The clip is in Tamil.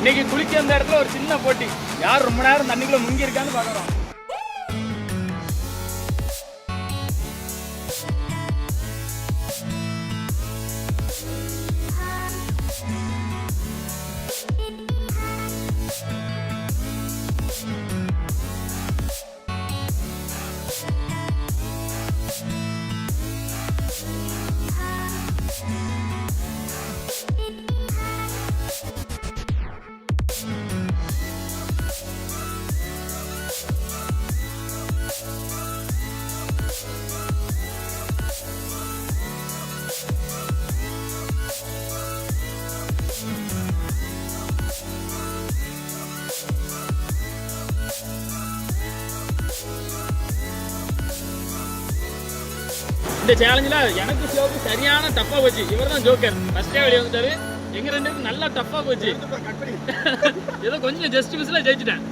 இன்னைக்கு குளிக்க அந்த இடத்துல ஒரு சின்ன போட்டி, யார் ரொம்ப நேரம் தண்ணிக்குள்ள முங்கி இருக்கான்னு பாக்குறோம். இந்த சேலஞ்சில் எனக்கு ஷோக்கு சரியான டஃப்பாக போச்சு. இவர் தான் ஜோக்கர், ஃபர்ஸ்டே வெளியே வந்துட்டாரு. எங்க ரெண்டு பேருக்கு நல்லா டஃப்பாக போச்சு. ஏதோ கொஞ்சம் ஜஸ்ட் மிஸ்ல ஜெயிச்சிட்டேன்.